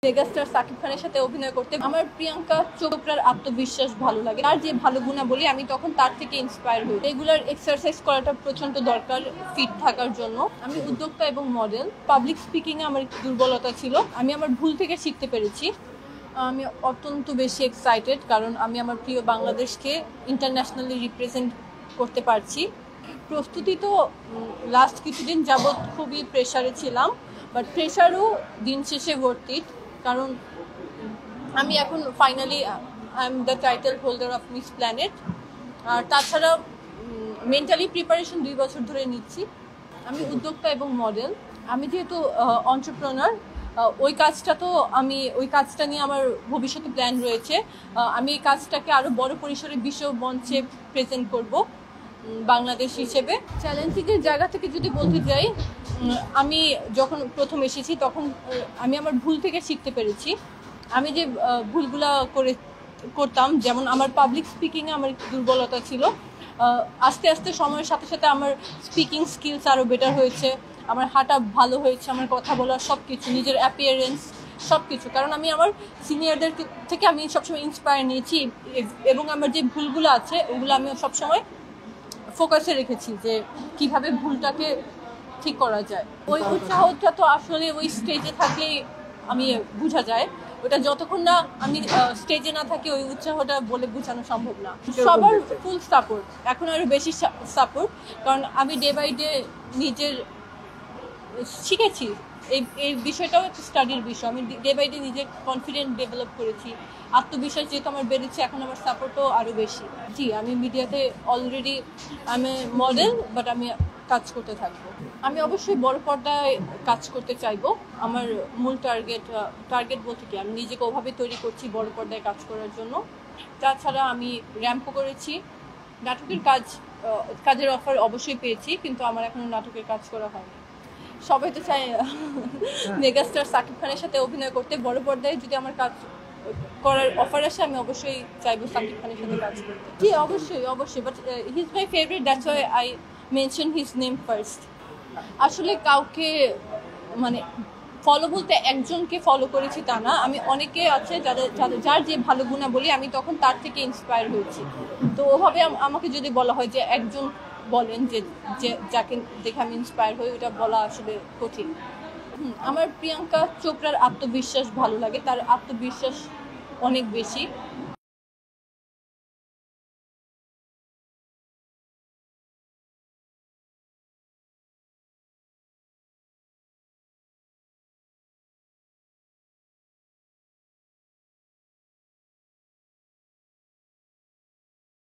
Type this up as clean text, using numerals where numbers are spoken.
Megastar Shakib খানের সাথে অভিনয় করতে আমার প্রিয়াঙ্কা চোপড়ার আত্মবিশ্বাস ভালো লাগে। আর যে ভালো গুণাবলী আমি তখন তার থেকে ইন্সপায়ার হই। রেগুলার এক্সারসাইজ করাটা প্রচন্ড দরকার ফিট থাকার জন্য। আমি উদ্যোক্তা এবং মডেল। পাবলিক স্পিকিং এ আমার দুর্বলতা ছিল, আমি আমার ভুল থেকে শিখতে পেরেছি। আমি অত্যন্ত বেশি এক্সাইটেড, কারণ আমি আমার প্রিয় বাংলাদেশকে ইন্টারন্যাশনালি রিপ্রেজেন্ট করতে পারছি। প্রস্তুতি তো লাস্ট কিছুদিন যাবৎ খুবই প্রেশারে ছিলাম, বাট প্রেশারও দিন শেষে ভর্তি, কারণ আমি এখন finally I am the title holder of miss planet. আর তাছাড়া মেন্টালি প্রিপারেশন 2 বছর ধরে নিচ্ছি। আমি উদ্যোক্তা এবং মডেল। আমি যেহেতু এন্টারপ্রেনার, ওই কাজটা নিয়ে আমার ভবিষ্যতে প্ল্যান রয়েছে। আমি এই কাজটাকে আরও বড় পরিসরে বিশ্ব মঞ্চে প্রেজেন্ট করব বাংলাদেশ হিসেবে। চ্যালেঞ্জিংয়ের জায়গা থেকে যদি বলতে যাই, আমি যখন প্রথম এসেছি তখন আমি আমার ভুল থেকে শিখতে পেরেছি। আমি যে ভুলগুলা করতাম, যেমন আমার পাবলিক স্পিকিংয়ে আমার দুর্বলতা ছিল, আস্তে আস্তে সময়ের সাথে সাথে আমার স্পিকিং স্কিলস আরও বেটার হয়েছে, আমার হাঁটা ভালো হয়েছে, আমার কথা বলা সব কিছু, নিজের অ্যাপিয়ারেন্স সব কিছু। কারণ আমি আমার সিনিয়রদের থেকে আমি সবসময় ইন্সপায়ার নিয়েছি, এবং আমার যে ভুলগুলো আছে ওগুলো আমি সবসময় ফোকাসে রেখেছি যে কিভাবে ভুলটাকে ঠিক করা যায়। ওই উৎসাহটা তো আসলে ওই স্টেজে থাকলেই আমি বোঝা যায়। ওটা যতক্ষণ না আমি স্টেজে না থাকি ওই উৎসাহটা বলে বোঝানো সম্ভব না। সবার ফুল সাপোর্ট, এখন আরও বেশি সাপোর্ট, কারণ আমি ডে বাই ডে নিজের শিখেছি। এই বিষয়টাও একটা স্টাডির বিষয়। আমি ডে বাই ডে নিজের কনফিডেন্ট ডেভেলপ করেছি, আত্মবিশ্বাস যেহেতু আমার বেড়েছে, এখন আমার সাপোর্টও আরও বেশি। জি, আমি মিডিয়াতে অলরেডি আমি মডেল, বাট আমি কাজ করতে থাকবো। আমি অবশ্যই বড় পর্দায় কাজ করতে চাইবো। আমার মূল টার্গেট বলতে কি, আমি নিজেকে ওভাবে তৈরি করছি বড় পর্দায় কাজ করার জন্য। তাছাড়া আমি র্যাম্পও করেছি, নাটকের কাজের অফার অবশ্যই পেয়েছি, কিন্তু আমার এখনো নাটকের কাজ করা হয়নি। সবাই তো চায় মেগাস্টার সাকিব খানের সাথে অভিনয় করতে। বড় পর্দায় যদি আমার কাজ করার অফার আসে, আমি অবশ্যই চাইবো সাকিব খানের সাথে কাজ করতে। জি, অবশ্যই, but he is my favourite, that's why I mention his name first. আসলে কাউকে ফলো বলতে একজনকে ফলো করেছি তা না, আমি অনেকে আছে যার যে ভালো গুণাবলী আমি তখন তার থেকে ইন্সপায়ার হয়েছি। তো ওভাবে আমাকে যদি বলা হয় যে একজন বলেন যে যাকে দেখে আমি ইন্সপায়ার হই, ওটা বলা আসলে কঠিন। আমার প্রিয়াঙ্কা চোপড়ার আত্মবিশ্বাস ভালো লাগে, তার আত্মবিশ্বাস অনেক বেশি।